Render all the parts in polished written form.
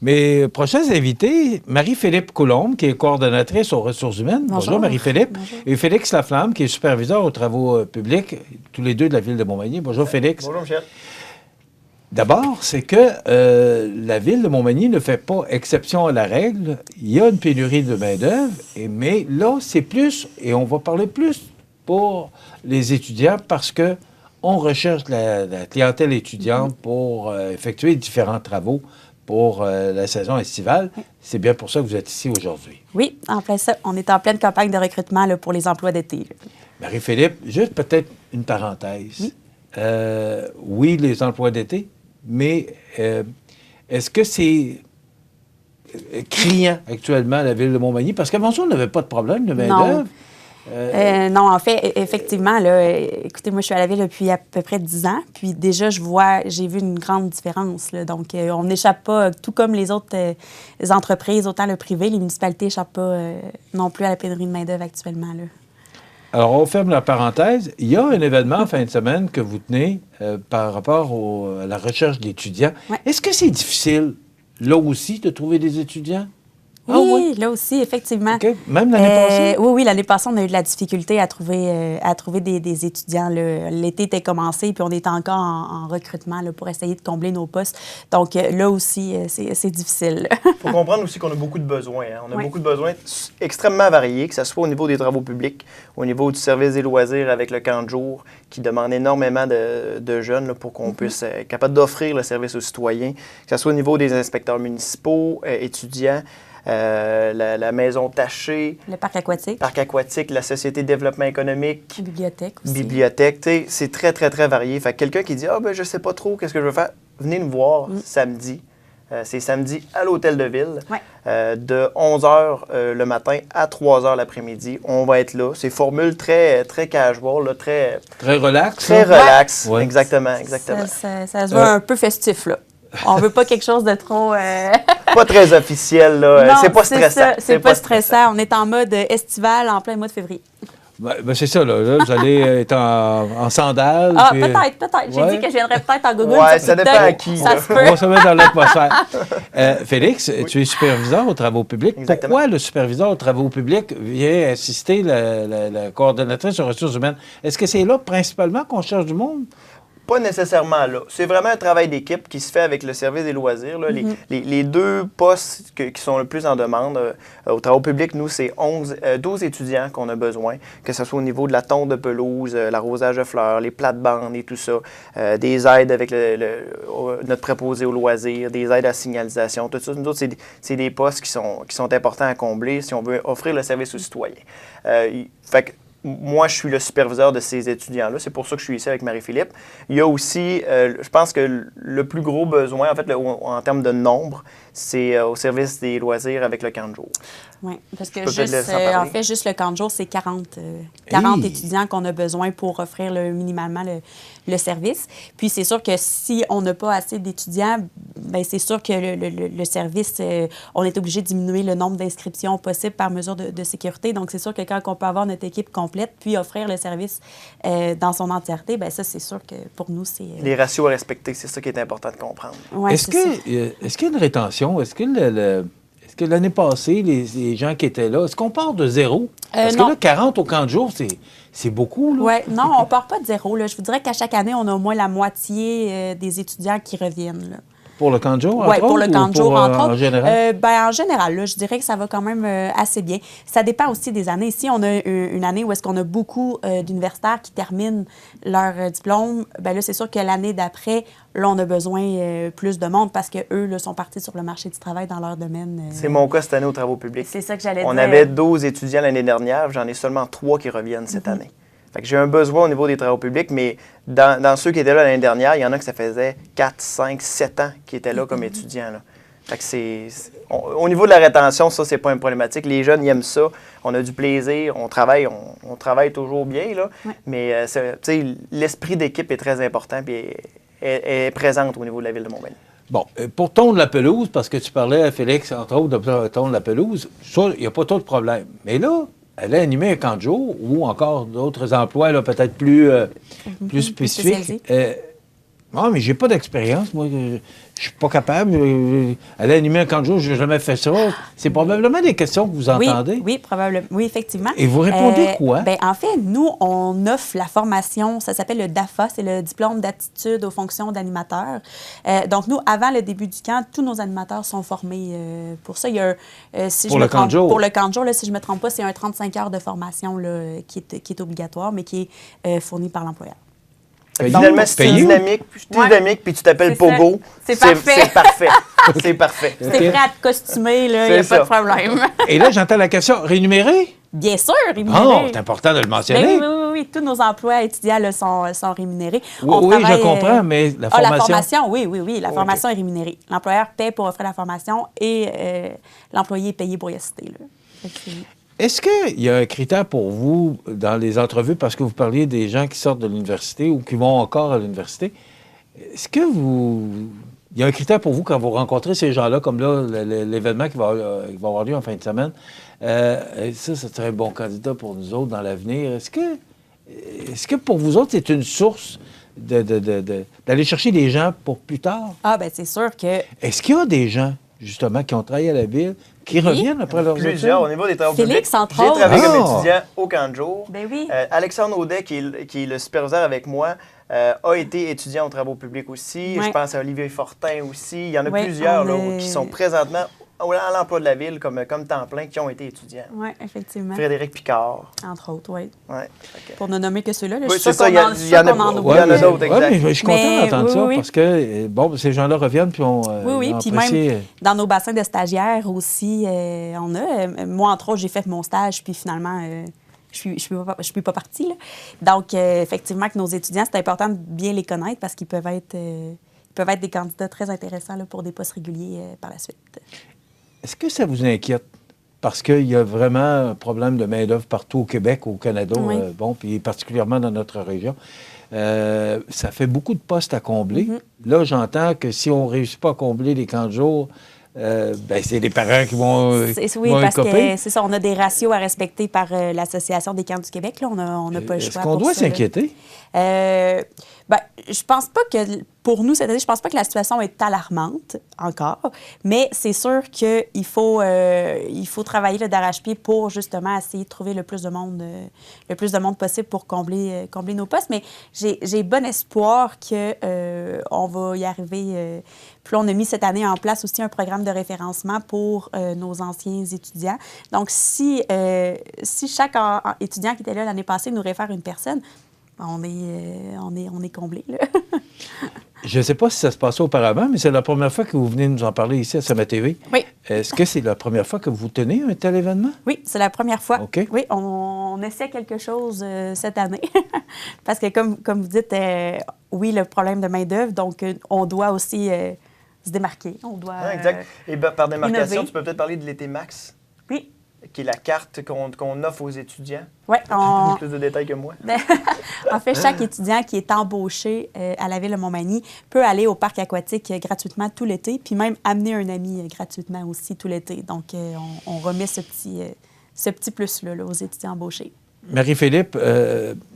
Mes prochains invités, Marie-Philippe Coulombe, qui est coordonnatrice aux ressources humaines. Bonjour Marie-Philippe. Bonjour. Et Félix Laflamme, qui est superviseur aux travaux publics, tous les deux de la Ville de Montmagny. Bonjour Félix. Bonjour Michel. D'abord, c'est que la Ville de Montmagny ne fait pas exception à la règle. Il y a une pénurie de main-d'œuvre, mais là, c'est plus, et on va parler plus pour les étudiants parce que on recherche la clientèle étudiante pour effectuer différents travaux pour la saison estivale. C'est bien pour ça que vous êtes ici aujourd'hui. Oui, en plein ça. On est en pleine campagne de recrutement là, pour les emplois d'été. Marie-Philippe, juste peut-être une parenthèse. Oui, les emplois d'été, mais est-ce que c'est criant actuellement à la Ville de Montmagny? Parce qu'avant ça, on n'avait pas de problème de main-d'œuvre. Non, en fait, effectivement, là, écoutez, moi, je suis à la Ville depuis à peu près 10 ans, puis déjà, j'ai vu une grande différence. Là. Donc, on n'échappe pas, tout comme les autres entreprises, autant le privé, les municipalités n'échappent pas non plus à la pénurie de main-d'œuvre actuellement. Là. Alors, on ferme la parenthèse. Il y a un événement en fin de semaine que vous tenez par rapport à la recherche d'étudiants. Ouais. Est-ce que c'est difficile, là aussi, de trouver des étudiants? Oui, là aussi, effectivement. OK. Même l'année passée? Oui, l'année passée, on a eu de la difficulté à trouver des étudiants. Là. L'été était commencé, puis on est encore en recrutement là, pour essayer de combler nos postes. Donc, là aussi, c'est difficile. Il faut comprendre aussi qu'on a beaucoup de besoins. Hein. On a beaucoup de besoins extrêmement variés, que ce soit au niveau des travaux publics, au niveau du service des loisirs avec le camp de jour, qui demande énormément de jeunes là, pour qu'on puisse être capable d'offrir le service aux citoyens, que ce soit au niveau des inspecteurs municipaux, étudiants, la maison tachée. Le parc aquatique. La Société de développement économique. Bibliothèque aussi. Bibliothèque, c'est très, très, très varié. Fait que quelqu'un qui dit « Ah, ben je sais pas trop, qu'est-ce que je veux faire? » Venez nous voir samedi. C'est samedi à l'Hôtel de Ville, de 11h le matin à 3h l'après-midi. On va être là. C'est formule très, très casual, là, très relax. Très relax, ouais. Exactement. Ça se voit un peu festif, là. On veut pas quelque chose de trop... Pas très officiel, là. Non, c'est pas stressant. C'est pas stressant. On est en mode estival en plein mois de févririe. Ben c'est ça, là. Vous allez être en sandales. Ah, puis... peut-être. J'ai dit que je viendrais peut-être en gogoune. Ouais, ça dépend à qui. Ça se peut. On va se mettre dans l'atmosphère. Félix, tu es superviseur aux travaux publics. Exactement. Pourquoi le superviseur aux travaux publics vient assister la coordonnatrice aux ressources humaines? Est-ce que c'est là principalement qu'on cherche du monde? Pas nécessairement là. C'est vraiment un travail d'équipe qui se fait avec le service des loisirs. Là. Les deux postes qui sont le plus en demande au travaux public, nous, c'est 12 étudiants qu'on a besoin, que ce soit au niveau de la tonte de pelouse, l'arrosage de fleurs, les plates-bandes et tout ça, des aides avec notre préposé aux loisirs, des aides à signalisation, tout ça. Nous autres, c'est des postes qui sont importants à combler si on veut offrir le service aux citoyens. Fait que moi, je suis le superviseur de ces étudiants-là. C'est pour ça que je suis ici avec Marie-Philippe. Il y a aussi, je pense que le plus gros besoin, en fait, en termes de nombre, c'est au service des loisirs avec le camp de jour. Oui, parce que juste le camp de jour, c'est 40 étudiants qu'on a besoin pour offrir minimalement le service. Puis c'est sûr que si on n'a pas assez d'étudiants, bien c'est sûr que le service, on est obligé de diminuer le nombre d'inscriptions possibles par mesure de sécurité. Donc c'est sûr que quand on peut avoir notre équipe complète puis offrir le service dans son entièreté, bien ça, c'est sûr que pour nous, c'est... Les ratios à respecter, c'est ça qui est important de comprendre. Ouais, est-ce qu'il y a une rétention? Est-ce que l'année passée, les gens qui étaient là, est-ce qu'on part de zéro? Parce que là, 40 au camp de jour, c'est beaucoup. Oui, non, on ne part pas de zéro. Là. Je vous dirais qu'à chaque année, on a au moins la moitié des étudiants qui reviennent. Là. Pour le camp de jour, Oui, pour le camp de jour, entre autres. En général? En général, là, je dirais que ça va quand même assez bien. Ça dépend aussi des années. Ici, on a une année où est-ce qu'on a beaucoup d'universitaires qui terminent leur diplôme. Bien là, c'est sûr que l'année d'après, là, on a besoin plus de monde parce qu'eux, là, sont partis sur le marché du travail dans leur domaine. C'est mon cas cette année aux travaux publics. C'est ça que j'allais dire. On avait 12 étudiants l'année dernière, j'en ai seulement 3 qui reviennent cette année. Fait que j'ai un besoin au niveau des travaux publics, mais dans ceux qui étaient là l'année dernière, il y en a que ça faisait 4, 5, 7 ans qui étaient là comme étudiants. Là. Fait que au niveau de la rétention, ça, c'est pas une problématique. Les jeunes, ils aiment ça. On a du plaisir. On travaille toujours bien, là. Ouais. Mais l'esprit d'équipe est très important et est présente au niveau de la Ville de Montmagny. Bon, pour tondre la pelouse, parce que tu parlais à Félix, entre autres, de tondre la pelouse, ça, il n'y a pas trop de problème. Mais là, elle a animé un camp de jour ou encore d'autres emplois, là, peut-être plus spécifiques. Non, mais j'ai pas d'expérience. Moi, je suis pas capable. Aller animer un camp de jour, je n'ai jamais fait ça. C'est probablement des questions que vous entendez. Oui, probablement. Oui, effectivement. Et vous répondez quoi? Bien, en fait, nous, on offre la formation, ça s'appelle le DAFA, c'est le diplôme d'aptitude aux fonctions d'animateur. Donc, nous, avant le début du camp, tous nos animateurs sont formés pour ça. Il y a pour le camp de jour? Pour le camp de jour, là, si je ne me trompe pas, c'est un 35 heures de formation là, qui est obligatoire, mais qui est fourni par l'employeur. Finalement, si tu es dynamique puis tu t'appelles Pogo, c'est parfait. C'est parfait. C'est parfait. Si t'es prêt à te costumer, il n'y a pas de problème. Et là, j'entends la question, rémunéré? Bien sûr, rémunéré. Oh, c'est important de le mentionner. Oui. Tous nos emplois étudiants là, sont rémunérés. Oui, je comprends, mais la formation... la formation, oui. La formation est rémunérée. L'employeur paie pour offrir la formation et l'employé est payé pour y assister. Là. Est-ce qu'il y a un critère pour vous dans les entrevues, parce que vous parliez des gens qui sortent de l'université ou qui vont encore à l'université, est-ce que il y a un critère pour vous quand vous rencontrez ces gens-là, comme là, l'événement qui va avoir lieu en fin de semaine, ça serait un bon candidat pour nous autres dans l'avenir. Est-ce que pour vous autres, c'est une source d'aller chercher des gens pour plus tard? Ah, bien, c'est sûr que... Est-ce qu'il y a des gens, justement, qui ont travaillé à la ville, qui reviennent après leurs études? Plusieurs, au niveau des travaux publics. Félix, entre autres. J'ai travaillé comme étudiant au camp de jour. Ben oui. Alexandre Audet, qui est le superviseur avec moi, a été étudiant aux travaux publics aussi. Ouais. Je pense à Olivier Fortin aussi. Il y en a plusieurs là, qui sont présentement à l'emploi de la ville comme temps plein qui ont été étudiants. Oui, effectivement. Frédéric Picard. Entre autres, oui. Ouais. Pour ne nommer que ceux-là. Oui, c'est ça. Il y en a d'autres, exact. Mais je suis content d'entendre ça parce que, ces gens-là reviennent puis on Oui, puis même dans nos bassins de stagiaires aussi, on a. Moi, entre autres, j'ai fait mon stage, puis finalement... Je suis pas partie. Là. Donc, effectivement, que nos étudiants, c'est important de bien les connaître parce qu'ils peuvent être des candidats très intéressants là, pour des postes réguliers par la suite. Est-ce que ça vous inquiète? Parce qu'il y a vraiment un problème de main-d'œuvre partout au Québec, au Canada, puis particulièrement dans notre région. Ça fait beaucoup de postes à combler. Là, j'entends que si on ne réussit pas à combler les camps de jour, c'est les parents qui vont parce que c'est ça, on a des ratios à respecter par l'Association des camps du Québec. Là, on n'a pas le choix. Est-ce qu'on doit s'inquiéter? Je pense pas que, pour nous, cette année, je pense pas que la situation est alarmante encore, mais c'est sûr qu'il faut travailler d'arrache-pied pour justement essayer de trouver le plus de monde possible pour combler nos postes. Mais j'ai bon espoir qu'on va y arriver. Puis là, on a mis cette année en place aussi un programme de référencement pour nos anciens étudiants. Donc, si chaque étudiant qui était là l'année passée nous réfère une personne, on est comblé. Je ne sais pas si ça se passait auparavant, mais c'est la première fois que vous venez nous en parler ici à Summa TV. Oui. Est-ce que c'est la première fois que vous tenez un tel événement? Oui, c'est la première fois. OK. Oui, on essaie quelque chose cette année. Parce que, comme vous dites, oui, le problème de main-d'œuvre, donc on doit aussi se démarquer. On doit. Exact. Et par démarcation, innover. tu peux peut-être parler de l'été Max? Oui. Qui est la carte qu'on offre aux étudiants. Oui, plus de détails que moi. En fait, chaque étudiant qui est embauché à la Ville de Montmagny peut aller au parc aquatique gratuitement tout l'été, puis même amener un ami gratuitement aussi tout l'été. Donc, on remet ce petit plus-là aux étudiants embauchés. Marie-Philippe,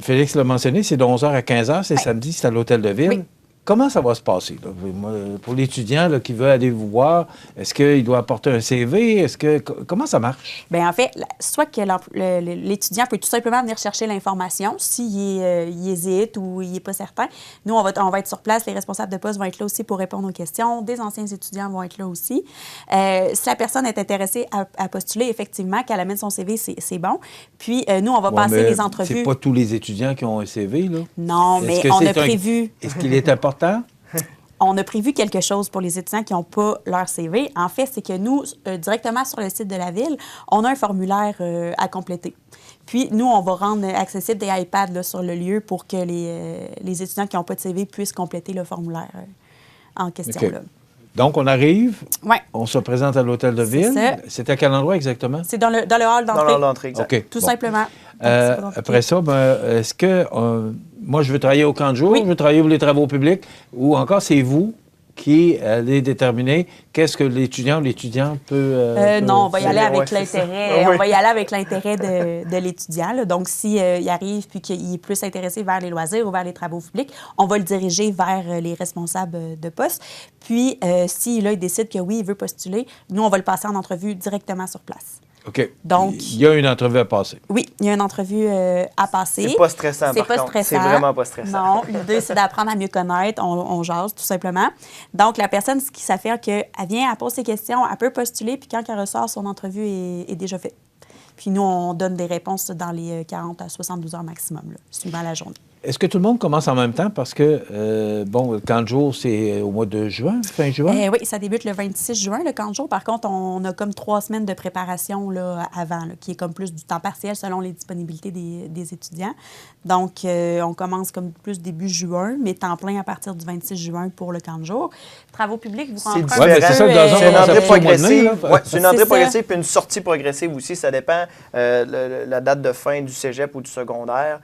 Félix l'a mentionné, c'est de 11h à 15h, c'est samedi, c'est à l'Hôtel de Ville. Oui. Comment ça va se passer? Là? Pour l'étudiant là, qui veut aller vous voir, est-ce qu'il doit apporter un CV? Comment ça marche? Bien, en fait, soit que l'étudiant peut tout simplement venir chercher l'information s'il hésite ou il n'est pas certain. Nous, on va être sur place. Les responsables de poste vont être là aussi pour répondre aux questions. Des anciens étudiants vont être là aussi. Si la personne est intéressée à postuler, effectivement, qu'elle amène son CV, c'est bon. Puis, nous, on va passer les entrevues. C'est pas tous les étudiants qui ont un CV, là? Non, mais on a prévu... Est-ce qu'il est important? On a prévu quelque chose pour les étudiants qui n'ont pas leur CV. En fait, c'est que nous, directement sur le site de la Ville, on a un formulaire à compléter. Puis, nous, on va rendre accessible des iPads là, sur le lieu pour que les étudiants qui n'ont pas de CV puissent compléter le formulaire en question. Okay. Là. Donc, on arrive, ouais. On se présente à l'Hôtel de Ville. C'est à quel endroit exactement? C'est dans le hall d'entrée. Dans le hall d'entrée, exact. Okay. Tout simplement. Après ça, est-ce que moi, je veux travailler au camp de jour, je veux travailler pour les travaux publics, ou encore c'est vous qui allez déterminer qu'est-ce que l'étudiant ou l'étudiante peut... non, on va y aller avec l'intérêt. On va y aller avec l'intérêt de l'étudiant. Là. Donc, s'il arrive puis qu'il est plus intéressé vers les loisirs ou vers les travaux publics, on va le diriger vers les responsables de poste. Puis, s'il il décide que oui, il veut postuler, nous, on va le passer en entrevue directement sur place. OK. Donc, il y a une entrevue à passer. Oui, il y a une entrevue à passer. C'est pas stressant, par contre. C'est vraiment pas stressant. Non, l'idée, c'est d'apprendre à mieux connaître. On jase, tout simplement. Donc, la personne, ce qui s'affirme qu'elle vient, elle pose ses questions, elle peut postuler, puis quand elle ressort, son entrevue est déjà faite. Puis nous, on donne des réponses dans les 40 à 72 heures maximum, là, suivant la journée. Est-ce que tout le monde commence en même temps? Parce que, le camp de jour, c'est au mois de juin, fin juin? Oui, ça débute le 26 juin, le camp de jour. Par contre, on a comme 3 semaines de préparation là, avant, là, qui est comme plus du temps partiel selon les disponibilités des étudiants. Donc, on commence comme plus début juin, mais temps plein à partir du 26 juin pour le camp de jour. Travaux publics, vous rentrez un peu... c'est ça, c'est une entrée progressive. C'est une entrée progressive ça. puis une sortie progressive aussi. Ça dépend la date de fin du cégep ou du secondaire.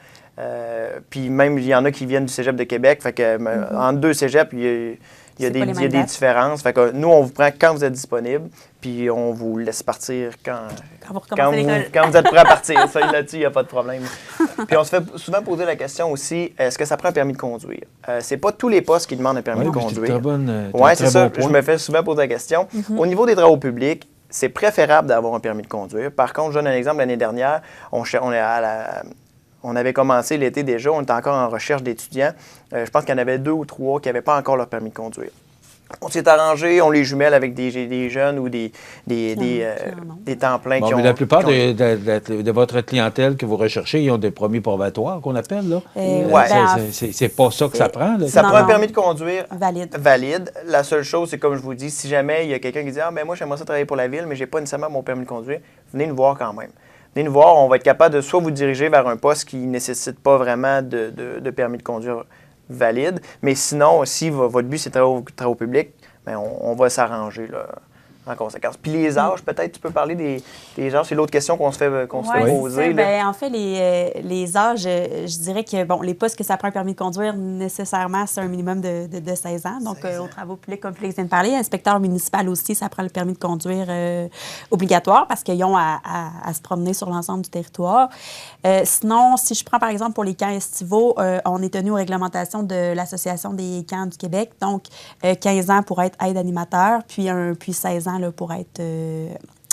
Puis même, il y en a qui viennent du cégep de Québec. Fait que entre deux cégeps, il y a des différences. Fait que nous, on vous prend quand vous êtes disponible, puis on vous laisse partir quand vous êtes prêt à partir. Ça, là-dessus, il n'y a pas de problème. Puis on se fait souvent poser la question aussi, est-ce que ça prend un permis de conduire? C'est pas tous les postes qui demandent un permis de conduire. Oui, c'est ça. Je me fais souvent poser la question. Au niveau des travaux publics, c'est préférable d'avoir un permis de conduire. Par contre, je donne un exemple. L'année dernière, on avait commencé l'été déjà, on était encore en recherche d'étudiants. Je pense qu'il y en avait 2 ou 3 qui n'avaient pas encore leur permis de conduire. On s'est arrangé, on les jumelle avec des jeunes ou des temps pleins qui ont... Mais la plupart de votre clientèle que vous recherchez, ils ont des permis probatoires qu'on appelle, là. C'est pas ça que ça prend, là. Ça prend un permis de conduire valide. La seule chose, c'est comme je vous dis, si jamais il y a quelqu'un qui dit « Ah, ben moi, j'aimerais ça travailler pour la ville, mais j'ai pas nécessairement mon permis de conduire », venez nous voir quand même. Venez nous voir, on va être capable de soit vous diriger vers un poste qui ne nécessite pas vraiment de permis de conduire valide, mais sinon, si votre but c'est travaux publics, bien, on va s'arranger là, en conséquence. Puis les âges, peut-être tu peux parler des âges, c'est l'autre question qu'on se fait poser. Bien, en fait, les âges, je dirais que bon, les postes que ça prend un permis de conduire, nécessairement, c'est un minimum de 16 ans. Donc, aux travaux publics, comme Félix vient de parler, inspecteur municipal aussi, ça prend le permis de conduire obligatoire parce qu'ils ont à se promener sur l'ensemble du territoire. Sinon, si je prends par exemple pour les camps estivaux, on est tenu aux réglementations de l'Association des camps du Québec. Donc, 15 ans pour être aide-animateur, puis 16 ans là, pour être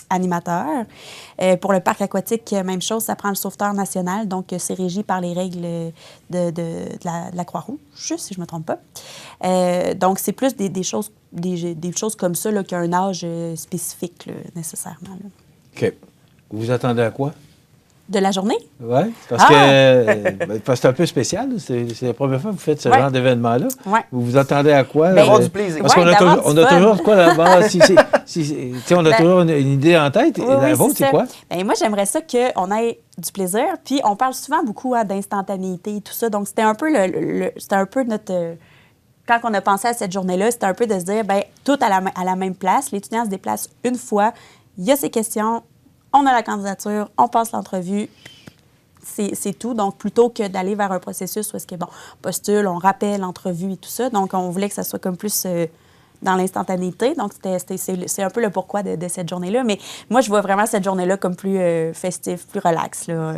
animateur. Pour le parc aquatique, même chose, ça prend le sauveteur national. Donc, c'est régi par les règles de la Croix-Rouge, si je ne me trompe pas. Donc, c'est plus des choses comme ça là, qu'un âge spécifique, là, nécessairement. Là. OK. Vous vous attendez à quoi? De la journée? Oui, parce que c'est un peu spécial. C'est la première fois que vous faites ce genre d'événement-là. Ouais. Vous vous attendez à quoi? D'avoir du plaisir. Parce qu'on a toujours quoi là-bas? On a toujours une idée en tête. Et la vôtre, c'est quoi? Bien, moi, j'aimerais ça qu'on ait du plaisir. Puis, on parle souvent beaucoup d'instantanéité et tout ça. Donc, c'était un peu c'était un peu notre... Quand on a pensé à cette journée-là, c'était un peu de se dire, bien, tout à la même place. L'étudiant se déplace une fois. Il y a ses questions. On a la candidature, on passe l'entrevue, c'est tout. Donc, plutôt que d'aller vers un processus où est-ce que, bon, postule, on rappelle l'entrevue et tout ça. Donc, on voulait que ça soit comme plus dans l'instantanéité. Donc, c'est un peu le pourquoi de cette journée-là. Mais moi, je vois vraiment cette journée-là comme plus festive, plus relax, là.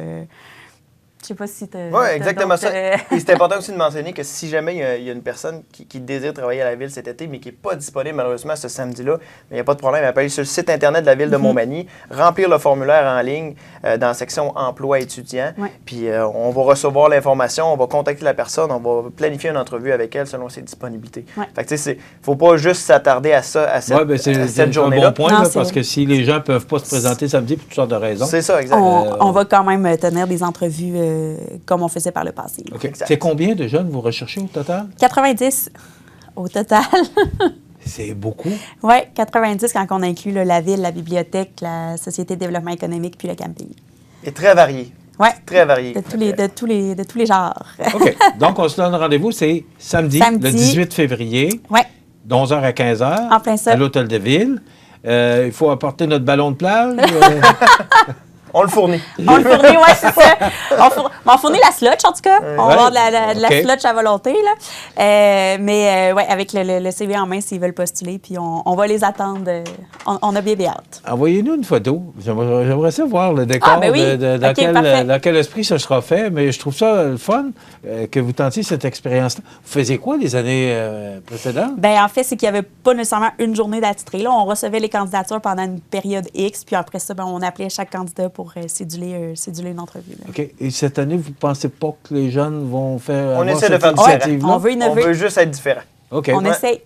Je sais pas si tu Oui, exactement ça. Et c'est important aussi de mentionner que si jamais il y a une personne qui désire travailler à la ville cet été, mais qui n'est pas disponible malheureusement ce samedi-là, il n'y a pas de problème. Elle peut aller sur le site Internet de la ville de Montmagny, remplir le formulaire en ligne dans la section emploi étudiant. Puis on va recevoir l'information, on va contacter la personne, on va planifier une entrevue avec elle selon ses disponibilités. Fait que tu sais, il ne faut pas juste s'attarder à ça, à cette journée-là. C'est un bon point, là, parce que si les gens ne peuvent pas se présenter samedi pour toutes sortes de raisons. C'est ça, exactement. On va quand même tenir des entrevues comme on faisait par le passé. Okay. C'est combien de jeunes vous recherchez au total? 90 au total. C'est beaucoup? Oui, 90 quand on inclut là, la ville, la bibliothèque, la Société de développement économique puis le camping. Et très varié. Oui. Très varié. De tous les genres. OK. Donc, on se donne rendez-vous, c'est samedi, le 18 février, de 11h à 15h, en plein ça. à l'Hôtel de Ville. Il faut apporter notre ballon de plage. On le fournit. On le fournit, oui, c'est ça. On fournit la slotch, en tout cas. On va avoir de la slotch à volonté, là. Mais oui, avec le CV en main, s'ils veulent postuler, puis on va les attendre. On a bien hâte. Envoyez-nous une photo. J'aimerais ça voir le décor, dans quel esprit ça sera fait, mais je trouve ça le fun que vous tentiez cette expérience-là. Vous faisiez quoi les années précédentes? Bien, en fait, c'est qu'il n'y avait pas nécessairement une journée d'attitré. On recevait les candidatures pendant une période X, puis après ça, on appelait chaque candidat pour céduler une entrevue. Là. OK. Et cette année, vous ne pensez pas que les jeunes vont faire. On essaie de faire différent. On veut innover. On veut juste être différent. OK. On essaye.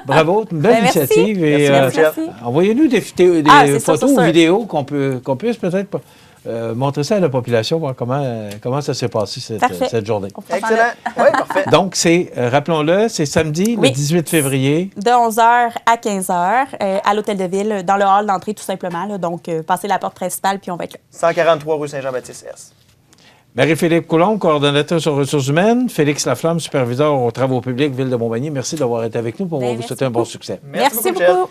Bravo, une belle initiative. Et, merci. Envoyez-nous des photos ou vidéos qu'on puisse peut-être montrer ça à la population, voir comment ça s'est passé cette journée. Excellent. Oui, parfait. Donc, rappelons-le, c'est samedi, le 18 février. De 11h à 15h, à l'Hôtel de Ville, dans le hall d'entrée, tout simplement. Là. Donc, passez la porte principale, puis on va être là. 143 rue Saint-Jean-Baptiste-S. Marie-Philippe Coulombe, coordonnateur sur ressources humaines. Félix Laflamme, superviseur aux travaux publics, Ville de Montmagny. Merci d'avoir été avec nous. On va vous souhaiter un bon succès. Merci beaucoup.